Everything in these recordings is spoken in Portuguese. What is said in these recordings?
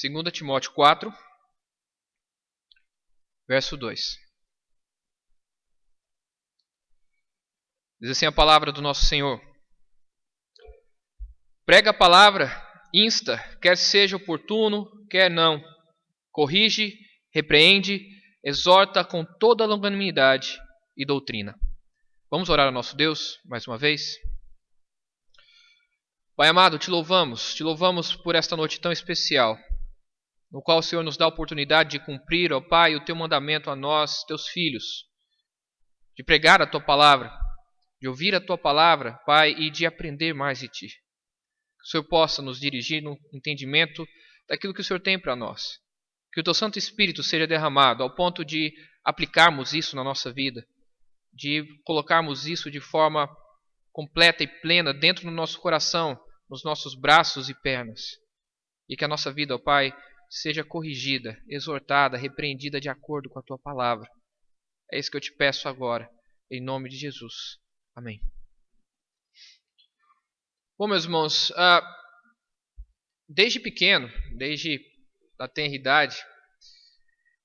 2 Timóteo 4, verso 2. Diz assim a palavra do nosso Senhor: prega a palavra, insta, quer seja oportuno, quer não. Corrige, repreende, exorta com toda longanimidade e doutrina. Vamos orar ao nosso Deus mais uma vez? Pai amado, te louvamos por esta noite tão especial, no qual o Senhor nos dá a oportunidade de cumprir, ó Pai, o teu mandamento a nós, teus filhos, de pregar a tua palavra, de ouvir a tua palavra, Pai, e de aprender mais de ti. Que o Senhor possa nos dirigir no entendimento daquilo que o Senhor tem para nós. Que o teu Santo Espírito seja derramado ao ponto de aplicarmos isso na nossa vida, de colocarmos isso de forma completa e plena dentro do nosso coração, nos nossos braços e pernas. E que a nossa vida, ó Pai, seja corrigida, exortada, repreendida de acordo com a tua palavra. É isso que eu te peço agora, em nome de Jesus. Amém. Bom, meus irmãos, desde pequeno, desde a tenra idade,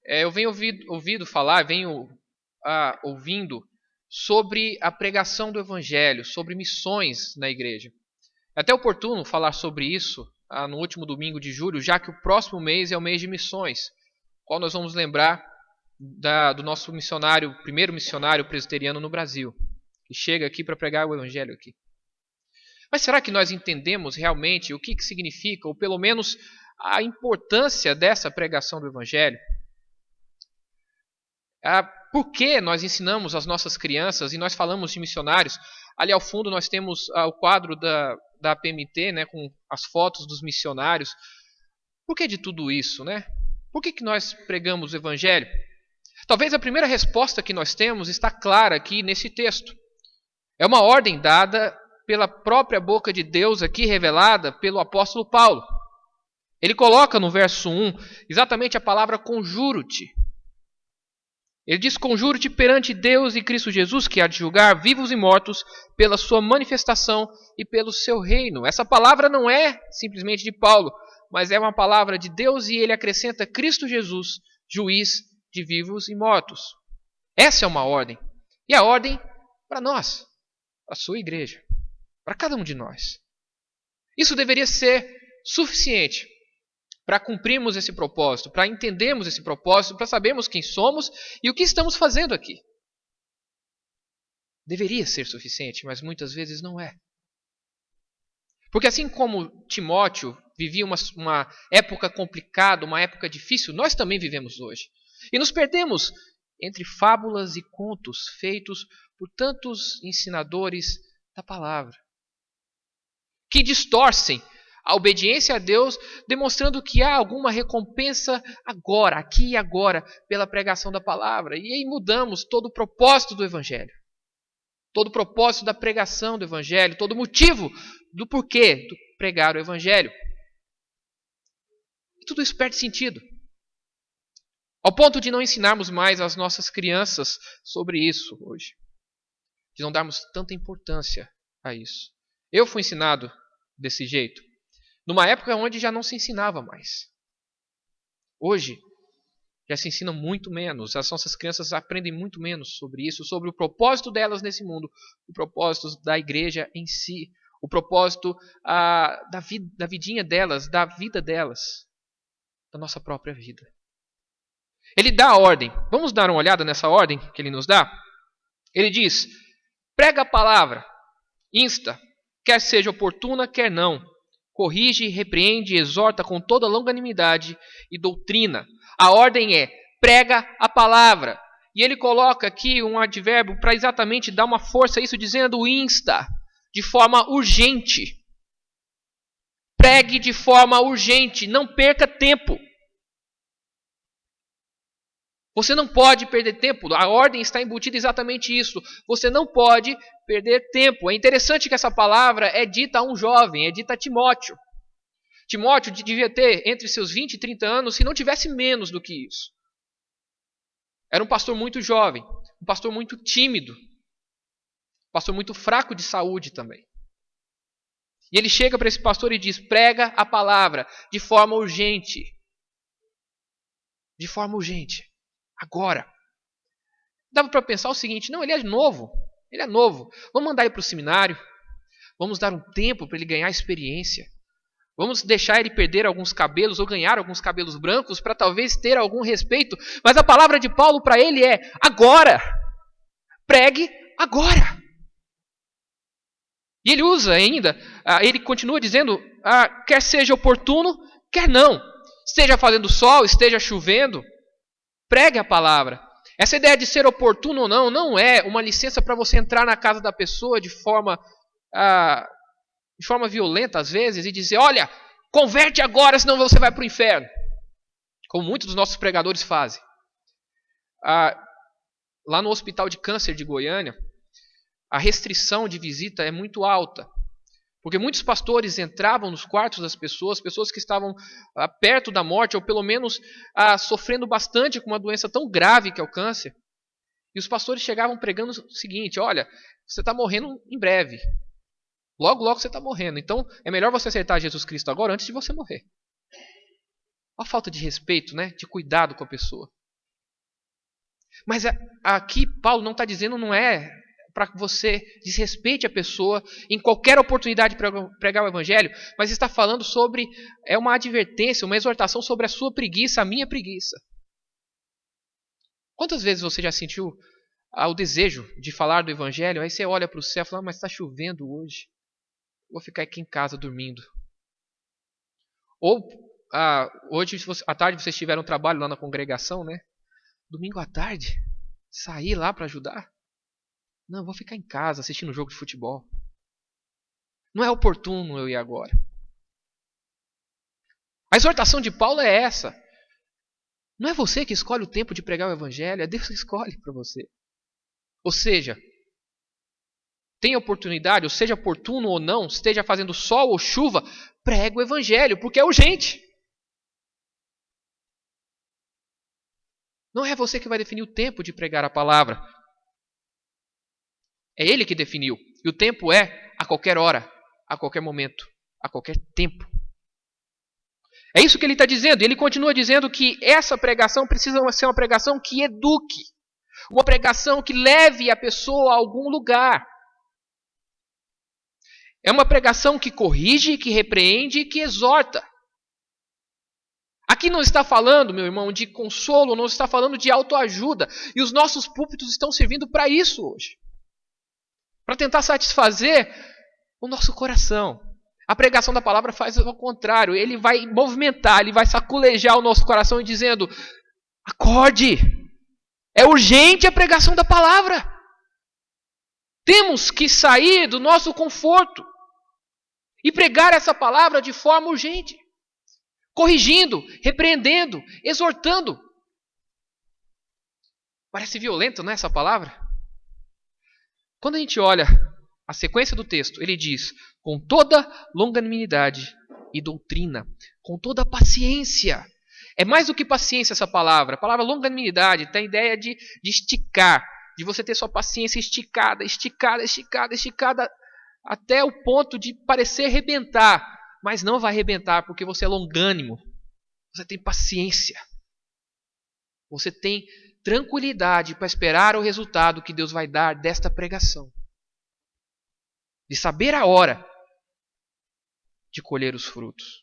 eu venho ouvindo falar, ouvindo sobre a pregação do Evangelho, sobre missões na igreja. É até oportuno falar sobre isso no último domingo de julho, já que o próximo mês é o mês de missões, qual nós vamos lembrar do nosso primeiro missionário presbiteriano no Brasil, que chega aqui para pregar o Evangelho aqui. Mas será que nós entendemos realmente o que significa, ou pelo menos a importância dessa pregação do Evangelho? Por que nós ensinamos as nossas crianças e nós falamos de missionários? Ali ao fundo nós temos o quadro da PMT, né, com as fotos dos missionários. Por que de tudo isso, né? Por que nós pregamos o Evangelho? Talvez a primeira resposta que nós temos está clara aqui nesse texto. É uma ordem dada pela própria boca de Deus aqui, revelada pelo apóstolo Paulo. Ele coloca no verso 1 exatamente a palavra conjuro-te. Ele diz: conjuro-te perante Deus e Cristo Jesus, que há de julgar vivos e mortos pela sua manifestação e pelo seu reino. Essa palavra não é simplesmente de Paulo, mas é uma palavra de Deus, e ele acrescenta Cristo Jesus, juiz de vivos e mortos. Essa é uma ordem. E a ordem para nós, para a sua igreja, para cada um de nós. Isso deveria ser suficiente para cumprirmos esse propósito, para entendermos esse propósito, para sabermos quem somos e o que estamos fazendo aqui. Deveria ser suficiente, mas muitas vezes não é. Porque assim como Timóteo vivia uma época complicada, uma época difícil, nós também vivemos hoje. E nos perdemos entre fábulas e contos feitos por tantos ensinadores da palavra, que distorcem a obediência a Deus, demonstrando que há alguma recompensa agora, aqui e agora, pela pregação da palavra. E aí mudamos todo o propósito do Evangelho, todo o propósito da pregação do Evangelho, todo o motivo do porquê de pregar o Evangelho. E tudo isso perde sentido, ao ponto de não ensinarmos mais às nossas crianças sobre isso hoje, de não darmos tanta importância a isso. Eu fui ensinado desse jeito, numa época onde já não se ensinava mais. Hoje, já se ensina muito menos. As nossas crianças aprendem muito menos sobre isso, sobre o propósito delas nesse mundo, o propósito da igreja em si, o propósito da vidinha delas, da vida delas, da nossa própria vida. Ele dá a ordem. Vamos dar uma olhada nessa ordem que ele nos dá? Ele diz: prega a palavra, insta, quer seja oportuna, quer não. Corrige, repreende e exorta com toda longanimidade e doutrina. A ordem é: prega a palavra. E ele coloca aqui um advérbio para exatamente dar uma força a isso, dizendo insta, de forma urgente. Pregue de forma urgente, não perca tempo. Você não pode perder tempo. A ordem está embutida exatamente isso. Você não pode perder tempo. É interessante que essa palavra é dita a um jovem, é dita a Timóteo. Timóteo devia ter entre seus 20 e 30 anos, se não tivesse menos do que isso. Era um pastor muito jovem, um pastor muito tímido, um pastor muito fraco de saúde também. E ele chega para esse pastor e diz: prega a palavra de forma urgente. de forma urgente, agora. Dava para pensar o seguinte, não, ele é novo, vamos mandar ele para o seminário, vamos dar um tempo para ele ganhar experiência, vamos deixar ele perder alguns cabelos ou ganhar alguns cabelos brancos para talvez ter algum respeito, mas a palavra de Paulo para ele é agora, pregue agora. E ele usa ainda, ele continua dizendo, quer seja oportuno, quer não, esteja fazendo sol, esteja chovendo, pregue a palavra. Essa ideia de ser oportuno ou não é uma licença para você entrar na casa da pessoa de forma violenta às vezes e dizer, olha, converte agora, senão você vai para o inferno. Como muitos dos nossos pregadores fazem. Lá no Hospital de Câncer de Goiânia, a restrição de visita é muito alta. Porque muitos pastores entravam nos quartos das pessoas que estavam perto da morte, ou pelo menos sofrendo bastante com uma doença tão grave que é o câncer. E os pastores chegavam pregando o seguinte, olha, você está morrendo em breve. Logo, logo você está morrendo. Então, é melhor você aceitar Jesus Cristo agora antes de você morrer. Olha a falta de respeito, né? De cuidado com a pessoa. Mas aqui Paulo não está dizendo, não é para que você desrespeite a pessoa em qualquer oportunidade de pregar o evangelho, mas está falando sobre, uma advertência, uma exortação sobre a sua preguiça, a minha preguiça. Quantas vezes você já sentiu o desejo de falar do evangelho, aí você olha para o céu e fala, mas está chovendo hoje, vou ficar aqui em casa dormindo. Ou hoje à tarde vocês tiveram um trabalho lá na congregação, né? Domingo à tarde, sair lá para ajudar? Não, eu vou ficar em casa assistindo um jogo de futebol. Não é oportuno eu ir agora. A exortação de Paulo é essa. Não é você que escolhe o tempo de pregar o evangelho, é Deus que escolhe para você. Ou seja, tem oportunidade, ou seja oportuno ou não, esteja fazendo sol ou chuva, prega o evangelho, porque é urgente. Não é você que vai definir o tempo de pregar a palavra. É Ele que definiu. E o tempo é a qualquer hora, a qualquer momento, a qualquer tempo. É isso que ele está dizendo. Ele continua dizendo que essa pregação precisa ser uma pregação que eduque. Uma pregação que leve a pessoa a algum lugar. É uma pregação que corrige, que repreende e que exorta. Aqui não está falando, meu irmão, de consolo, não está falando de autoajuda. E os nossos púlpitos estão servindo para isso hoje. Para tentar satisfazer o nosso coração. A pregação da palavra faz o contrário. Ele vai movimentar, ele vai saculejar o nosso coração e dizendo, acorde, é urgente a pregação da palavra. Temos que sair do nosso conforto e pregar essa palavra de forma urgente. Corrigindo, repreendendo, exortando. Parece violento, não é essa palavra? Quando a gente olha a sequência do texto, ele diz, com toda longanimidade e doutrina, com toda paciência. É mais do que paciência essa palavra. A palavra longanimidade tem a ideia de esticar, de você ter sua paciência esticada, até o ponto de parecer rebentar. Mas não vai arrebentar porque você é longânimo. Você tem paciência. Você tem tranquilidade para esperar o resultado que Deus vai dar desta pregação. De saber a hora de colher os frutos.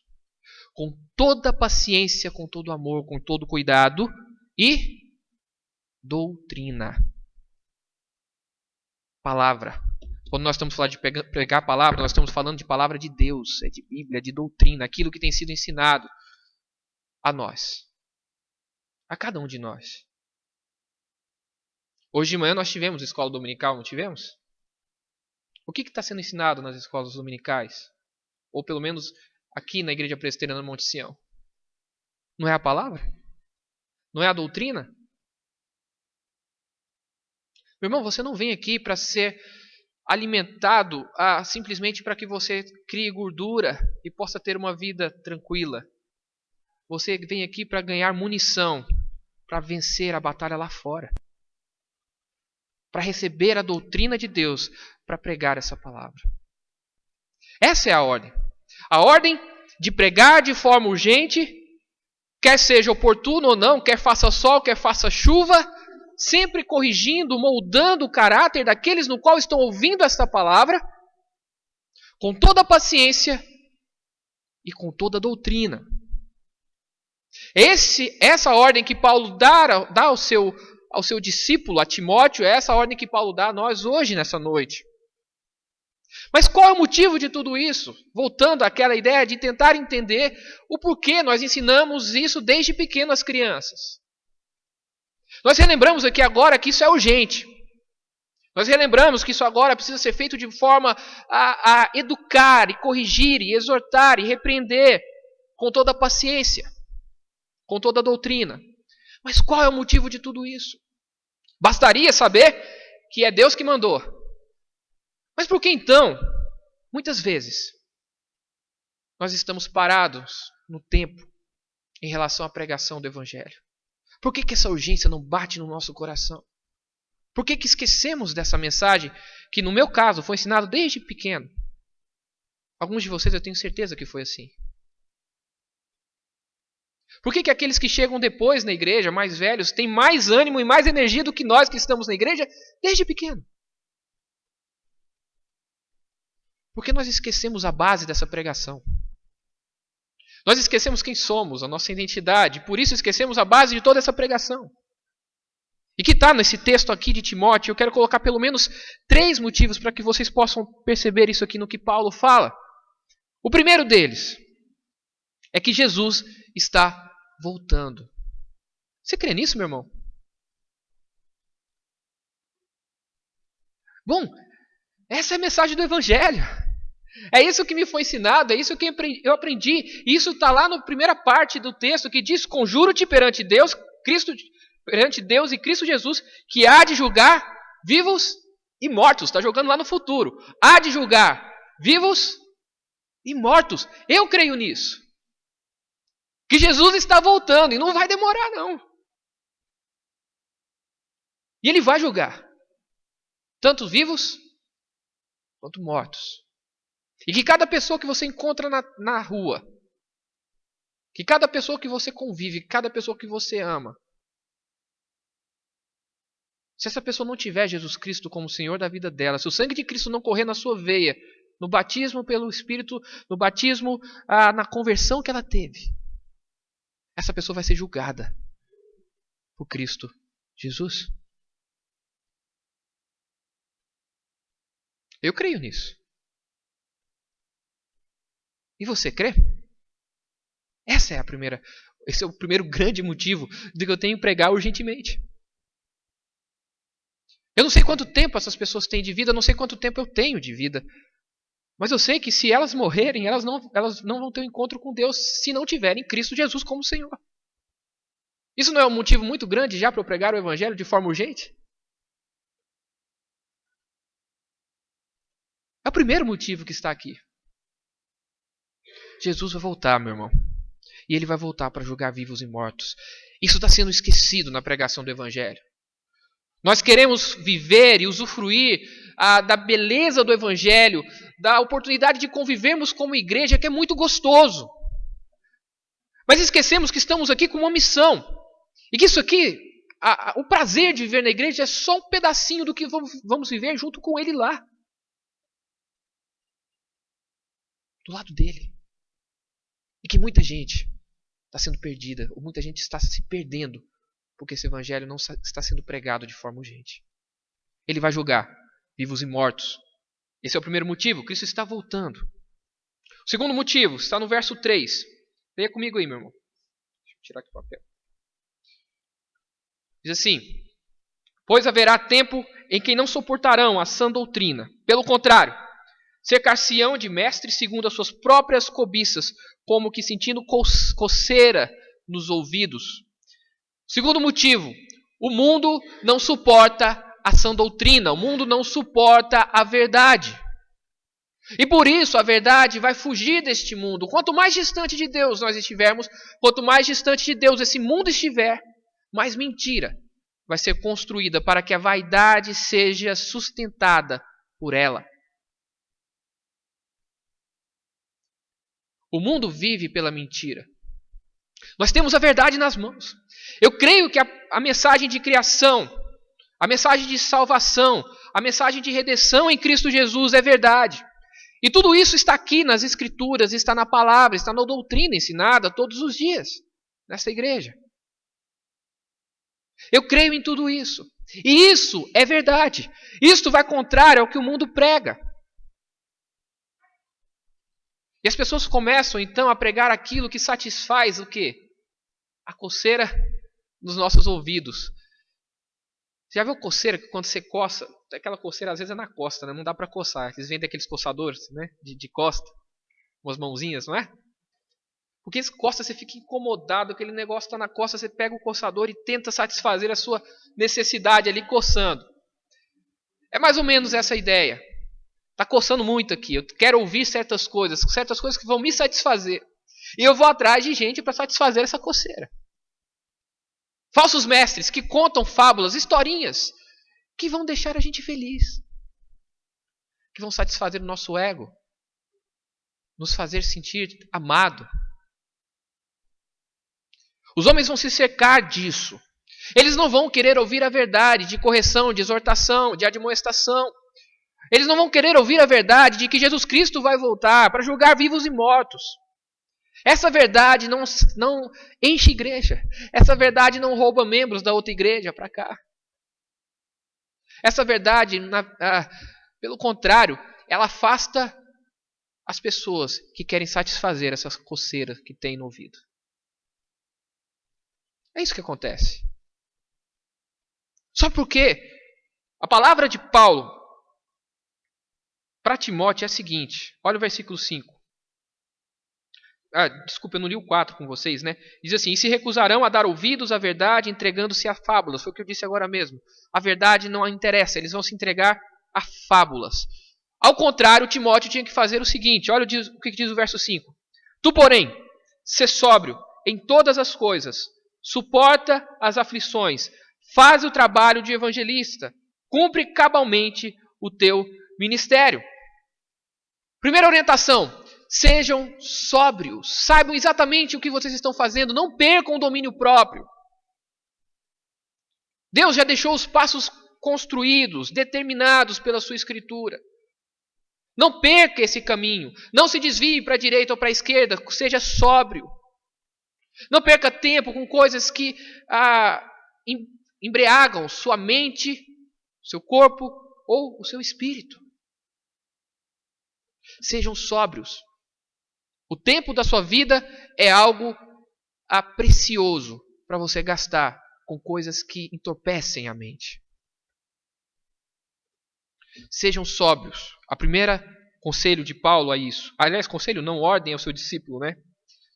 Com toda paciência, com todo amor, com todo cuidado e doutrina. Palavra. Quando nós estamos falando de pregar a palavra, nós estamos falando de palavra de Deus, é de Bíblia, de doutrina, aquilo que tem sido ensinado a nós, a cada um de nós. Hoje de manhã nós tivemos escola dominical, não tivemos? O que está sendo ensinado nas escolas dominicais? Ou pelo menos aqui na Igreja Presbiteriana Monte Sião? Não é a palavra? Não é a doutrina? Meu irmão, você não vem aqui para ser alimentado simplesmente para que você crie gordura e possa ter uma vida tranquila. Você vem aqui para ganhar munição, para vencer a batalha lá fora. Para receber a doutrina de Deus, para pregar essa palavra. Essa é a ordem. A ordem de pregar de forma urgente, quer seja oportuno ou não, quer faça sol, quer faça chuva, sempre corrigindo, moldando o caráter daqueles no qual estão ouvindo esta palavra, com toda a paciência e com toda a doutrina. Essa ordem que Paulo dá ao seu discípulo, a Timóteo, é essa ordem que Paulo dá a nós hoje, nessa noite. Mas qual é o motivo de tudo isso? Voltando àquela ideia de tentar entender o porquê nós ensinamos isso desde pequeno às crianças. Nós relembramos aqui agora que isso é urgente. Nós relembramos que isso agora precisa ser feito de forma a educar, e corrigir, e exortar, e repreender com toda a paciência, com toda a doutrina. Mas qual é o motivo de tudo isso? Bastaria saber que é Deus que mandou. Mas por que então, muitas vezes, nós estamos parados no tempo em relação à pregação do Evangelho? Por que essa urgência não bate no nosso coração? Por que esquecemos dessa mensagem que, no meu caso, foi ensinado desde pequeno? Alguns de vocês eu tenho certeza que foi assim. Por que aqueles que chegam depois na igreja, mais velhos, têm mais ânimo e mais energia do que nós que estamos na igreja desde pequeno? Porque nós esquecemos a base dessa pregação. Nós esquecemos quem somos, a nossa identidade, por isso esquecemos a base de toda essa pregação. E que está nesse texto aqui de Timóteo, eu quero colocar pelo menos 3 motivos para que vocês possam perceber isso aqui no que Paulo fala. O primeiro deles é que Jesus está voltando. Você crê nisso, meu irmão? Bom, essa é a mensagem do Evangelho. É isso que me foi ensinado, é isso que eu aprendi. Isso está lá na primeira parte do texto que diz: conjuro-te perante Deus e Cristo Jesus, que há de julgar vivos e mortos. Está jogando lá no futuro. Há de julgar vivos e mortos. Eu creio nisso. Que Jesus está voltando e não vai demorar, não. E Ele vai julgar tanto vivos quanto mortos. E que cada pessoa que você encontra na rua, que cada pessoa que você convive, cada pessoa que você ama, se essa pessoa não tiver Jesus Cristo como Senhor da vida dela, se o sangue de Cristo não correr na sua veia, no batismo pelo Espírito, no batismo, na conversão que ela teve, essa pessoa vai ser julgada por Cristo Jesus. Eu creio nisso. E você crê? Esse é o primeiro grande motivo de que eu tenho que pregar urgentemente. Eu não sei quanto tempo essas pessoas têm de vida, eu não sei quanto tempo eu tenho de vida. Mas eu sei que se elas morrerem, elas não vão ter um encontro com Deus se não tiverem Cristo Jesus como Senhor. Isso não é um motivo muito grande já para eu pregar o Evangelho de forma urgente? É o primeiro motivo que está aqui. Jesus vai voltar, meu irmão. E Ele vai voltar para julgar vivos e mortos. Isso está sendo esquecido na pregação do Evangelho. Nós queremos viver e usufruir da beleza do Evangelho, da oportunidade de convivermos como igreja, que é muito gostoso. Mas esquecemos que estamos aqui com uma missão. E que isso aqui, o prazer de viver na igreja é só um pedacinho do que vamos viver junto com Ele lá. Do lado dele. E que muita gente está sendo perdida, ou muita gente está se perdendo, porque esse Evangelho não está sendo pregado de forma urgente. Ele vai julgar vivos e mortos. Esse é o primeiro motivo, Cristo está voltando. O segundo motivo está no verso 3. Leia comigo aí, meu irmão. Deixa eu tirar aqui o papel. Diz assim: pois haverá tempo em que não suportarão a sã doutrina. Pelo contrário, cercar-se-ão de mestres segundo as suas próprias cobiças, como que sentindo coceira nos ouvidos. Segundo motivo, o mundo não suporta a sã doutrina, o mundo não suporta a verdade. E por isso a verdade vai fugir deste mundo. Quanto mais distante de Deus nós estivermos, quanto mais distante de Deus esse mundo estiver, mais mentira vai ser construída para que a vaidade seja sustentada por ela. O mundo vive pela mentira. Nós temos a verdade nas mãos. Eu creio que a mensagem de criação, a mensagem de salvação, a mensagem de redenção em Cristo Jesus é verdade. E tudo isso está aqui nas Escrituras, está na palavra, está na doutrina ensinada todos os dias nessa igreja. Eu creio em tudo isso. E isso é verdade. Isto vai contrário ao que o mundo prega. E as pessoas começam então a pregar aquilo que satisfaz o quê? A coceira nos nossos ouvidos. Você já viu coceira que quando você coça, aquela coceira às vezes é na costa, né? Não dá para coçar. Eles vendem aqueles coçadores, né? De costa, umas mãozinhas, não é? Porque esse coça, você fica incomodado, aquele negócio está na costa, você pega o coçador e tenta satisfazer a sua necessidade ali coçando. É mais ou menos essa ideia. Está coçando muito aqui, eu quero ouvir certas coisas que vão me satisfazer. E eu vou atrás de gente para satisfazer essa coceira. Falsos mestres que contam fábulas, historinhas, que vão deixar a gente feliz. Que vão satisfazer o nosso ego. Nos fazer sentir amado. Os homens vão se cercar disso. Eles não vão querer ouvir a verdade de correção, de exortação, de admoestação. Eles não vão querer ouvir a verdade de que Jesus Cristo vai voltar para julgar vivos e mortos. Essa verdade não enche igreja. Essa verdade não rouba membros da outra igreja para cá. Essa verdade, pelo contrário, ela afasta as pessoas que querem satisfazer essas coceiras que têm no ouvido. É isso que acontece. Só porque a palavra de Paulo para Timóteo é a seguinte. Olha o versículo 5. Desculpa, eu não li o 4 com vocês, né? Diz assim: e se recusarão a dar ouvidos à verdade, entregando-se a fábulas. Foi o que eu disse agora mesmo. A verdade não interessa, eles vão se entregar a fábulas. Ao contrário, Timóteo tinha que fazer o seguinte. Olha o que diz o verso 5. Tu, porém, sê sóbrio em todas as coisas, suporta as aflições, faz o trabalho de evangelista, cumpre cabalmente o teu ministério. Primeira orientação. Sejam sóbrios, saibam exatamente o que vocês estão fazendo, não percam o domínio próprio. Deus já deixou os passos construídos, determinados pela sua Escritura. Não perca esse caminho, não se desvie para a direita ou para a esquerda, seja sóbrio. Não perca tempo com coisas que embriagam sua mente, seu corpo ou o seu espírito. Sejam sóbrios. O tempo da sua vida é algo precioso para você gastar com coisas que entorpecem a mente. Sejam sóbrios. A primeira conselho de Paulo é isso. Aliás, conselho não, ordem ao seu discípulo, né?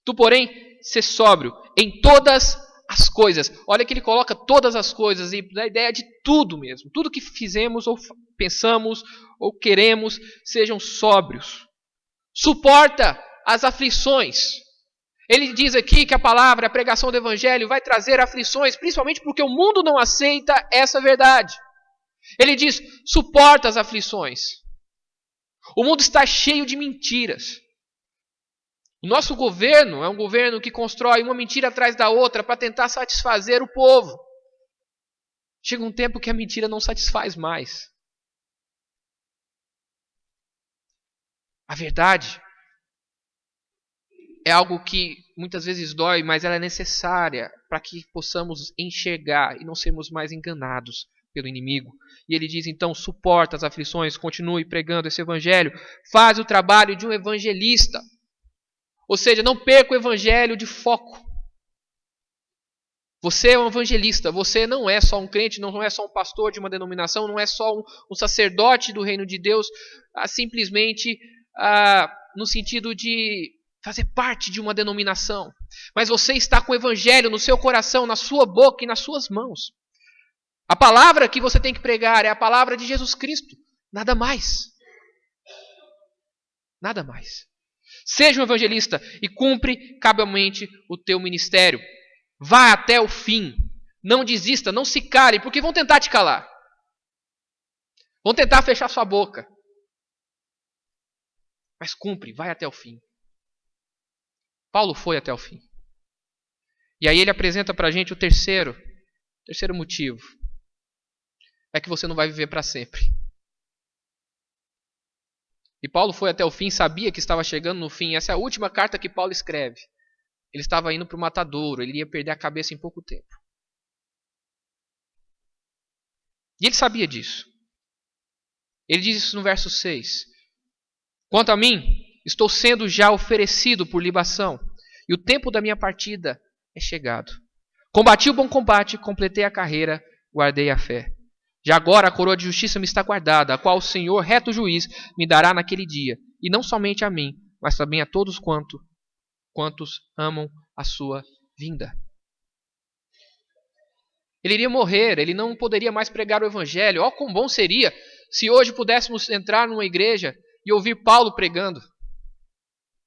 Tu, porém, sê sóbrio em todas as coisas. Olha que ele coloca todas as coisas e dá a ideia de tudo mesmo. Tudo que fizemos ou pensamos ou queremos, sejam sóbrios. Suporta as aflições. Ele diz aqui que a palavra, a pregação do evangelho vai trazer aflições, principalmente porque o mundo não aceita essa verdade. Ele diz, suporta as aflições. O mundo está cheio de mentiras. O nosso governo é um governo que constrói uma mentira atrás da outra para tentar satisfazer o povo. Chega um tempo que a mentira não satisfaz mais. A verdade é algo que muitas vezes dói, mas ela é necessária para que possamos enxergar e não sermos mais enganados pelo inimigo. E ele diz então, suporta as aflições, continue pregando esse evangelho, faz o trabalho de um evangelista. Ou seja, não perca o evangelho de foco. Você é um evangelista, você não é só um crente, não é só um pastor de uma denominação, não é só um sacerdote do reino de Deus, simplesmente no sentido de fazer parte de uma denominação. Mas você está com o evangelho no seu coração, na sua boca e nas suas mãos. A palavra que você tem que pregar é a palavra de Jesus Cristo. Nada mais. Nada mais. Seja um evangelista e cumpre cabalmente o teu ministério. Vá até o fim. Não desista, não se cale, porque vão tentar te calar. Vão tentar fechar sua boca. Mas cumpre, vai até o fim. Paulo foi até o fim. E aí ele apresenta para a gente o terceiro motivo. É que você não vai viver para sempre. E Paulo foi até o fim, sabia que estava chegando no fim. Essa é a última carta que Paulo escreve. Ele estava indo para o matadouro, ele ia perder a cabeça em pouco tempo. E ele sabia disso. Ele diz isso no verso 6. Quanto a mim, estou sendo já oferecido por libação, e o tempo da minha partida é chegado. Combati o bom combate, completei a carreira, guardei a fé. Já agora a coroa de justiça me está guardada, a qual o Senhor, reto juiz, me dará naquele dia, e não somente a mim, mas também a todos quantos amam a sua vinda. Ele iria morrer, ele não poderia mais pregar o evangelho. Oh, quão bom seria se hoje pudéssemos entrar numa igreja e ouvir Paulo pregando.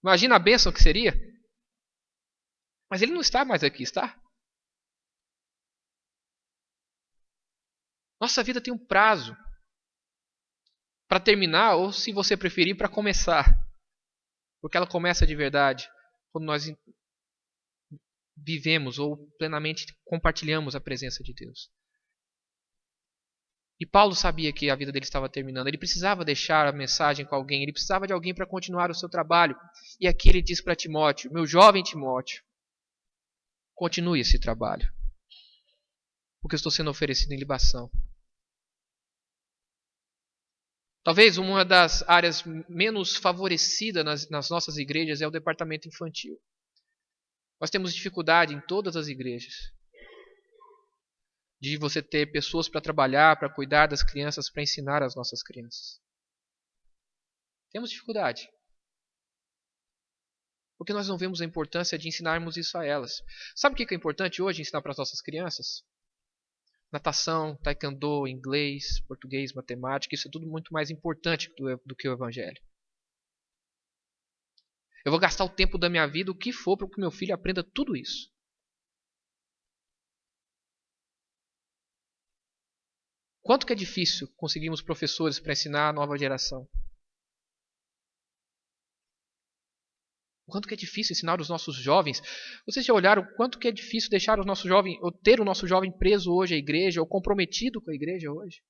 Imagina a bênção que seria. Mas ele não está mais aqui, está? Nossa vida tem um prazo para terminar, ou se você preferir, para começar. Porque ela começa de verdade quando nós vivemos ou plenamente compartilhamos a presença de Deus. E Paulo sabia que a vida dele estava terminando. Ele precisava deixar a mensagem com alguém. Ele precisava de alguém para continuar o seu trabalho. E aqui ele diz para Timóteo, meu jovem Timóteo, continue esse trabalho. Porque eu estou sendo oferecido em libação. Talvez uma das áreas menos favorecidas nas nossas igrejas é o departamento infantil. Nós temos dificuldade em todas as igrejas de você ter pessoas para trabalhar, para cuidar das crianças, para ensinar as nossas crianças. Temos dificuldade. Porque nós não vemos a importância de ensinarmos isso a elas. Sabe o que é importante hoje ensinar para as nossas crianças? Natação, taekwondo, inglês, português, matemática. Isso é tudo muito mais importante do que o evangelho. Eu vou gastar o tempo da minha vida, o que for, para que meu filho aprenda tudo isso. Quanto que é difícil conseguirmos professores para ensinar a nova geração? Quanto que é difícil ensinar os nossos jovens? Vocês já olharam quanto que é difícil deixar o nosso jovem, ou ter o nosso jovem preso hoje à igreja, ou comprometido com a igreja hoje?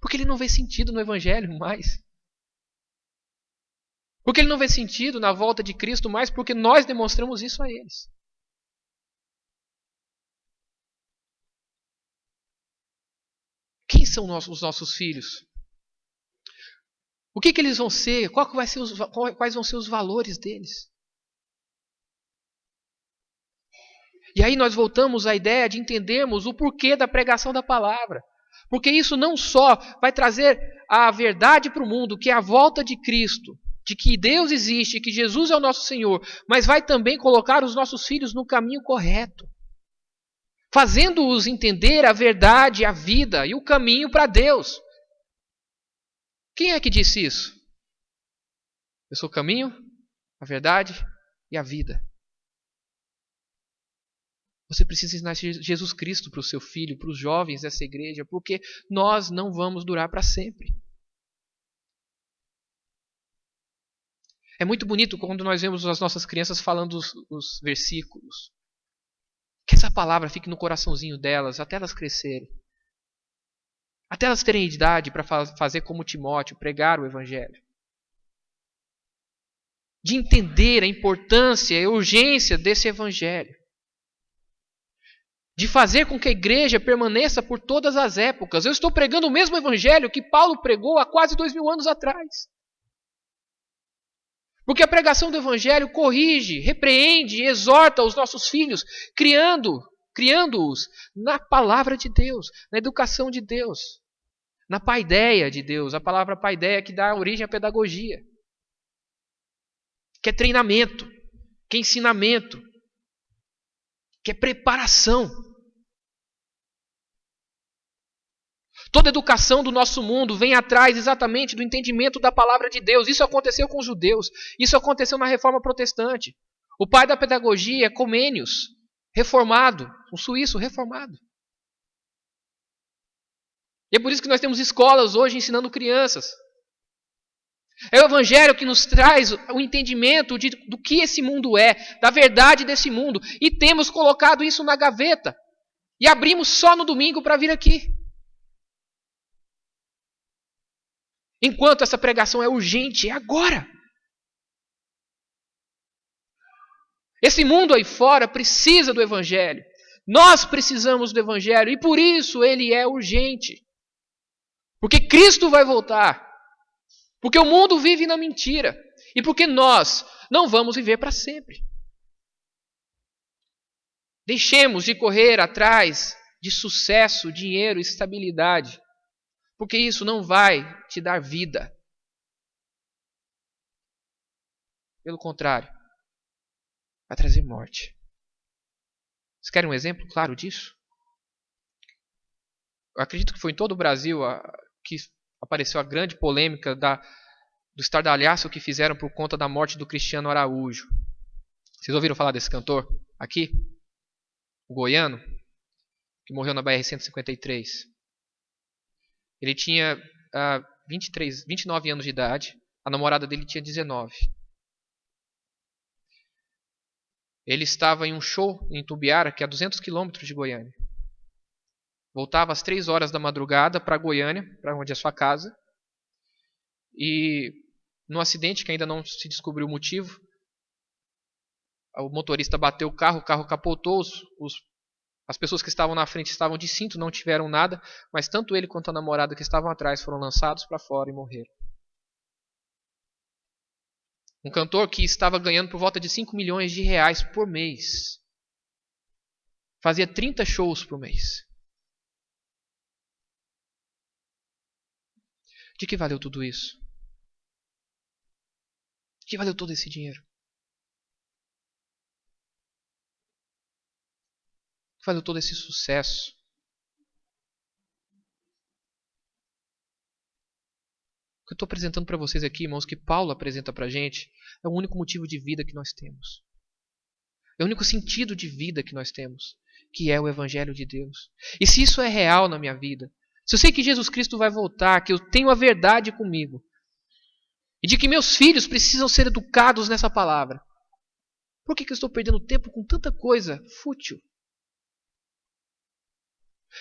Porque ele não vê sentido no evangelho mais. Porque ele não vê sentido na volta de Cristo mais, porque nós demonstramos isso a eles. Quem são os nossos filhos? O que eles vão ser? Quais vão ser os valores deles? E aí nós voltamos à ideia de entendermos o porquê da pregação da palavra. Porque isso não só vai trazer a verdade para o mundo, que é a volta de Cristo, de que Deus existe, que Jesus é o nosso Senhor, mas vai também colocar os nossos filhos no caminho correto, fazendo-os entender a verdade, a vida e o caminho para Deus. Quem é que disse isso? Eu sou o caminho, a verdade e a vida. Você precisa ensinar Jesus Cristo para o seu filho, para os jovens dessa igreja, porque nós não vamos durar para sempre. É muito bonito quando nós vemos as nossas crianças falando os versículos. Que essa palavra fique no coraçãozinho delas, até elas crescerem. Até elas terem idade para fazer como Timóteo, pregar o Evangelho. De entender a importância e a urgência desse Evangelho. De fazer com que a igreja permaneça por todas as épocas. Eu estou pregando o mesmo Evangelho que Paulo pregou há quase 2000 anos atrás. Porque a pregação do Evangelho corrige, repreende e exorta os nossos filhos, criando-os na palavra de Deus, na educação de Deus, na paideia de Deus, a palavra paideia que dá origem à pedagogia, que é treinamento, que é ensinamento, que é preparação. Toda educação do nosso mundo vem atrás exatamente do entendimento da palavra de Deus. Isso aconteceu com os judeus. Isso aconteceu na Reforma Protestante. O pai da pedagogia é Comênios, reformado, um suíço reformado. E é por isso que nós temos escolas hoje ensinando crianças. É o Evangelho que nos traz o entendimento do que esse mundo é, da verdade desse mundo. E temos colocado isso na gaveta. E abrimos só no domingo para vir aqui. Enquanto essa pregação é urgente, é agora. Esse mundo aí fora precisa do Evangelho. Nós precisamos do Evangelho e por isso ele é urgente. Porque Cristo vai voltar. Porque o mundo vive na mentira. E porque nós não vamos viver para sempre. Deixemos de correr atrás de sucesso, dinheiro, estabilidade. Porque isso não vai te dar vida. Pelo contrário, vai trazer morte. Vocês querem um exemplo claro disso? Eu acredito que foi em todo o Brasil que apareceu a grande polêmica do estardalhaço que fizeram por conta da morte do Cristiano Araújo. Vocês ouviram falar desse cantor aqui? O goiano, que morreu na BR-153. Ele tinha 29 anos de idade, a namorada dele tinha 19. Ele estava em um show em Itumbiara, que é a 200 quilômetros de Goiânia. Voltava às 3 horas da madrugada para Goiânia, para onde é a sua casa. E num acidente que ainda não se descobriu o motivo, o motorista bateu o carro capotou, as pessoas que estavam na frente estavam de cinto, não tiveram nada, mas tanto ele quanto a namorada que estavam atrás foram lançados para fora e morreram. Um cantor que estava ganhando por volta de 5 milhões de reais por mês. Fazia 30 shows por mês. De que valeu tudo isso? De que valeu todo esse dinheiro? De que valeu todo esse sucesso? O que eu estou apresentando para vocês aqui, irmãos, que Paulo apresenta para a gente, é o único motivo de vida que nós temos. É o único sentido de vida que nós temos, que é o Evangelho de Deus. E se isso é real na minha vida, se eu sei que Jesus Cristo vai voltar, que eu tenho a verdade comigo, e de que meus filhos precisam ser educados nessa palavra, por que eu estou perdendo tempo com tanta coisa fútil?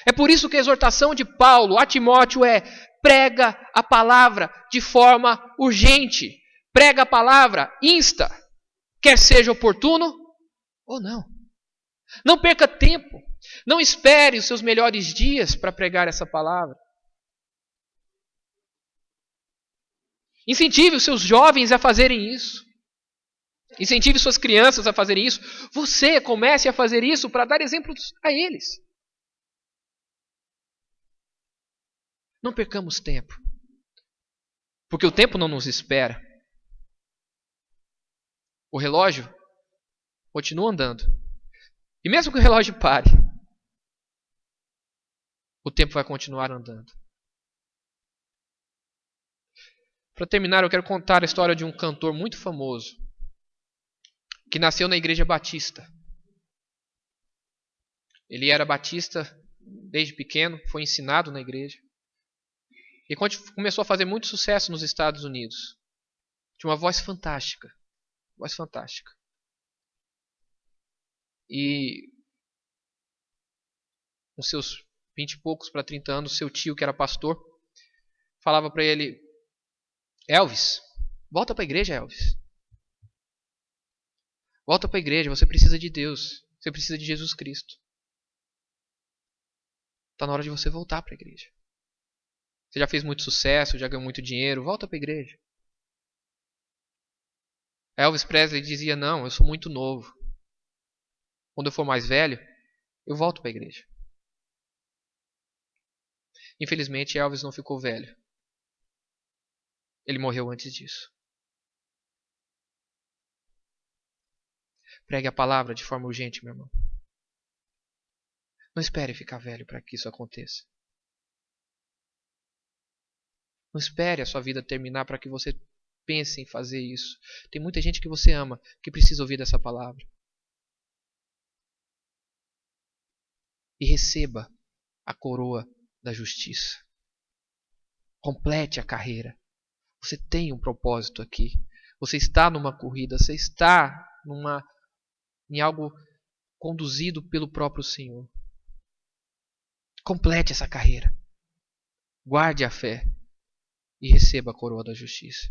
É por isso que a exortação de Paulo a Timóteo é: prega a palavra de forma urgente. Prega a palavra, insta, quer seja oportuno ou não. Não perca tempo. Não espere os seus melhores dias para pregar essa palavra. Incentive os seus jovens a fazerem isso. Incentive suas crianças a fazerem isso. Você comece a fazer isso para dar exemplos a eles. Não percamos tempo. Porque o tempo não nos espera. O relógio continua andando. E mesmo que o relógio pare, o tempo vai continuar andando. Para terminar, eu quero contar a história de um cantor muito famoso que nasceu na Igreja Batista. Ele era batista desde pequeno, foi ensinado na igreja. E começou a fazer muito sucesso nos Estados Unidos. Tinha uma voz fantástica. Voz fantástica. E com seus 20 e poucos para 30 anos, seu tio, que era pastor, falava para ele: Elvis, volta para a igreja, Elvis. Volta para a igreja, você precisa de Deus. Você precisa de Jesus Cristo. Está na hora de você voltar para a igreja. Você já fez muito sucesso, já ganhou muito dinheiro, volta para a igreja. Elvis Presley dizia: não, eu sou muito novo. Quando eu for mais velho, eu volto para a igreja. Infelizmente, Elvis não ficou velho. Ele morreu antes disso. Pregue a palavra de forma urgente, meu irmão. Não espere ficar velho para que isso aconteça. Não espere a sua vida terminar para que você pense em fazer isso. Tem muita gente que você ama que precisa ouvir dessa palavra. E receba a coroa da justiça. Complete a carreira. Você tem um propósito aqui. Você está numa corrida, você está em algo conduzido pelo próprio Senhor. Complete essa carreira. Guarde a fé e receba a coroa da justiça.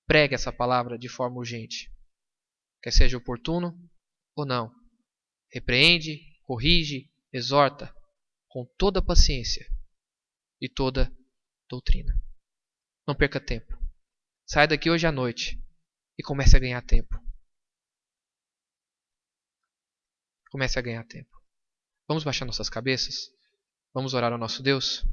Pregue essa palavra de forma urgente. Quer seja oportuno ou não. Repreende, corrige, exorta com toda paciência e toda doutrina. Não perca tempo. Saia daqui hoje à noite e comece a ganhar tempo. Comece a ganhar tempo. Vamos baixar nossas cabeças? Vamos orar ao nosso Deus?